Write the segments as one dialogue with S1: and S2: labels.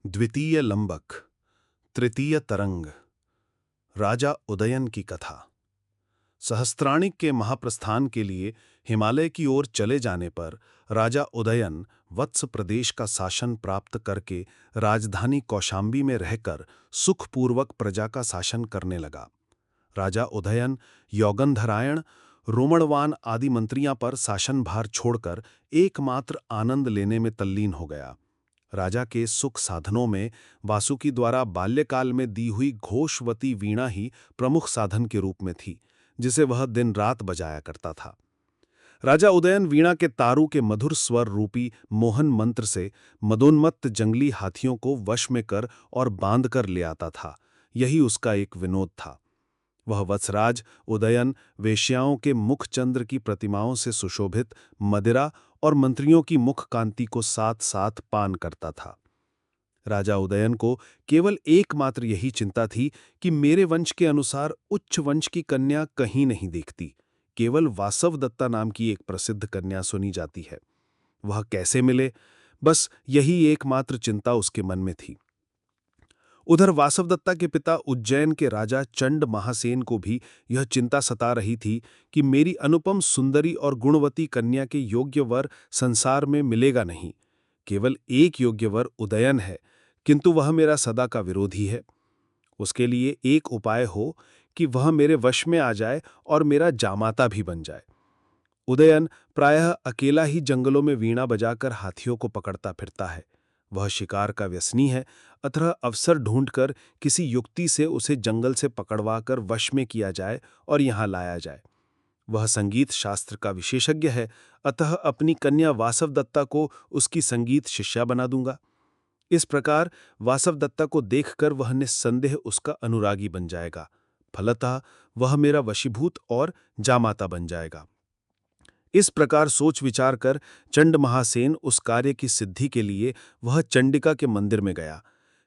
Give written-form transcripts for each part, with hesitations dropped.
S1: द्वितीय लंबक, तृतीय तरंग, राजा उदयन की कथा। सहस्त्राणिक के महाप्रस्थान के लिए हिमालय की ओर चले जाने पर राजा उदयन वत्स प्रदेश का शासन प्राप्त करके राजधानी कौशांबी में रहकर सुखपूर्वक प्रजा का शासन करने लगा। राजा उदयन यौगंधरायण, रोमणवान आदि मंत्रियां पर शासनभार छोड़कर एकमात्र आनंद लेने में तल्लीन हो गया। राजा के सुख साधनों में वासुकी द्वारा बाल्यकाल में दी हुई घोषवती वीणा ही प्रमुख साधन के रूप में थी, जिसे वह दिन रात बजाया करता था। राजा उदयन वीणा के तारू के मधुर स्वर रूपी मोहन मंत्र से मदोन्मत्त जंगली हाथियों को वश में कर और बांध कर ले आता था। यही उसका एक विनोद था। वह वत्सराज उदयन वेश्याओं के मुख चंद्र की प्रतिमाओं से सुशोभित मदिरा और मंत्रियों की मुख कांति को साथ साथ पान करता था। राजा उदयन को केवल एकमात्र यही चिंता थी कि मेरे वंश के अनुसार उच्च वंश की कन्या कहीं नहीं दिखती। केवल वासवदत्ता नाम की एक प्रसिद्ध कन्या सुनी जाती है। वह कैसे मिले, बस यही एकमात्र चिंता उसके मन में थी। उधर वासवदत्ता के पिता उज्जैन के राजा चंड महासेन को भी यह चिंता सता रही थी कि मेरी अनुपम सुंदरी और गुणवती कन्या के योग्य वर संसार में मिलेगा नहीं। केवल एक योग्य वर उदयन है, किंतु वह मेरा सदा का विरोधी है। उसके लिए एक उपाय हो कि वह मेरे वश में आ जाए और मेरा जामाता भी बन जाए। उदयन प्रायः अकेला ही जंगलों में वीणा बजाकर हाथियों को पकड़ता फिरता है। वह शिकार का व्यसनी है, अतः अवसर ढूंढकर किसी युक्ति से उसे जंगल से पकड़वाकर वश में किया जाए और यहाँ लाया जाए। वह संगीत शास्त्र का विशेषज्ञ है, अतः अपनी कन्या वासवदत्ता को उसकी संगीत शिष्या बना दूंगा। इस प्रकार वासवदत्ता को देखकर वह निस्संदेह उसका अनुरागी बन जाएगा। फलतः वह मेरा वशीभूत और जामाता बन जाएगा। इस प्रकार सोच विचार कर चंड महासेन उस कार्य की सिद्धि के लिए वह चंडिका के मंदिर में गया।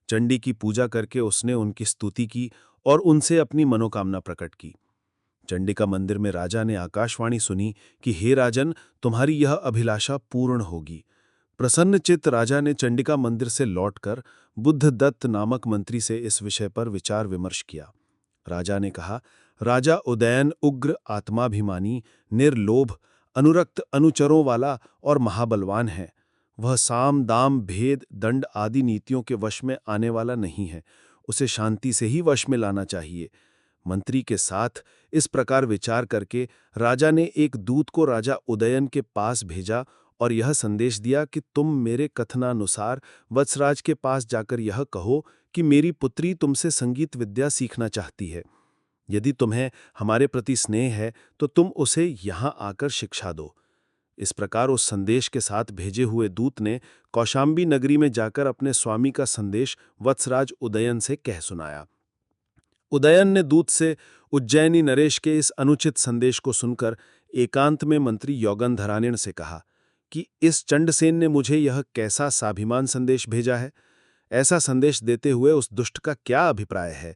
S1: चंडी की पूजा करके उसने उनकी स्तुति की और उनसे अपनी मनोकामना प्रकट की। चंडिका मंदिर में राजा ने आकाशवाणी सुनी कि हे राजन, तुम्हारी यह अभिलाषा पूर्ण होगी। प्रसन्नचित्त राजा ने चंडिका मंदिर से लौटकर बुद्धदत्त नामक मंत्री से इस विषय पर विचार विमर्श किया। राजा ने कहा, राजा उदयन उग्र, आत्माभिमानी, निर्लोभ, अनुरक्त अनुचरों वाला और महाबलवान है। वह साम दाम भेद दंड आदि नीतियों के वश में आने वाला नहीं है। उसे शांति से ही वश में लाना चाहिए। मंत्री के साथ इस प्रकार विचार करके राजा ने एक दूत को राजा उदयन के पास भेजा और यह संदेश दिया कि तुम मेरे कथनानुसार वत्सराज के पास जाकर यह कहो कि मेरी पुत्री तुमसे संगीत विद्या सीखना चाहती है। यदि तुम्हें हमारे प्रति स्नेह है तो तुम उसे यहाँ आकर शिक्षा दो। इस प्रकार उस संदेश के साथ भेजे हुए दूत ने कौशांबी नगरी में जाकर अपने स्वामी का संदेश वत्सराज उदयन से कह सुनाया। उदयन ने दूत से उज्जैनी नरेश के इस अनुचित संदेश को सुनकर एकांत में मंत्री यौगंधरायण से कहा कि इस चंडसेन ने मुझे यह कैसा स्वाभिमान संदेश भेजा है। ऐसा संदेश देते हुए उस दुष्ट का क्या अभिप्राय है।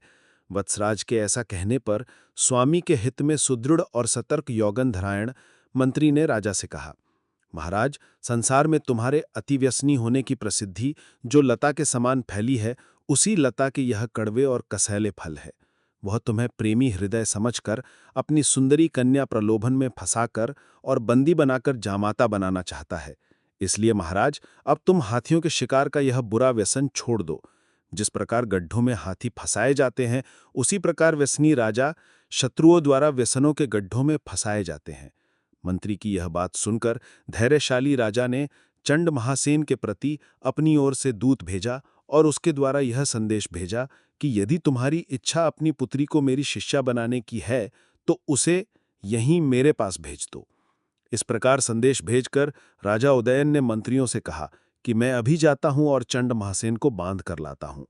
S1: वत्सराज के ऐसा कहने पर स्वामी के हित में सुदृढ़ और सतर्क यौगंधरायण मंत्री ने राजा से कहा, महाराज, संसार में तुम्हारे अतिव्यसनी होने की प्रसिद्धि जो लता के समान फैली है, उसी लता के यह कड़वे और कसैले फल है। वह तुम्हें प्रेमी हृदय समझकर अपनी सुंदरी कन्या प्रलोभन में फंसाकर और बंदी बनाकर जामाता बनाना चाहता है। इसलिए महाराज, अब तुम हाथियों के शिकार का यह बुरा व्यसन छोड़ दो। जिस प्रकार गड्ढों में हाथी फंसाए जाते हैं, उसी प्रकार व्यसनी राजा शत्रुओं द्वारा व्यसनों के गड्ढों में फंसाए जाते हैं। मंत्री की यह बात सुनकर धैर्यशाली राजा ने चंड महासेन के प्रति अपनी ओर से दूत भेजा और उसके द्वारा यह संदेश भेजा कि यदि तुम्हारी इच्छा अपनी पुत्री को मेरी शिष्या बनाने की है तो उसे यहीं मेरे पास भेज दो। इस प्रकार संदेश भेजकर राजा उदयन ने मंत्रियों से कहा कि मैं अभी जाता हूं और चंड महासेन को बांध कर लाता हूं।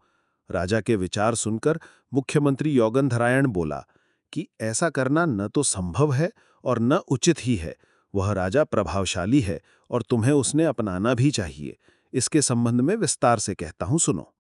S1: राजा के विचार सुनकर मुख्यमंत्री यौगंधरायण बोला कि ऐसा करना न तो संभव है और न उचित ही है। वह राजा प्रभावशाली है और तुम्हें उसने अपनाना भी चाहिए। इसके संबंध में विस्तार से कहता हूं, सुनो।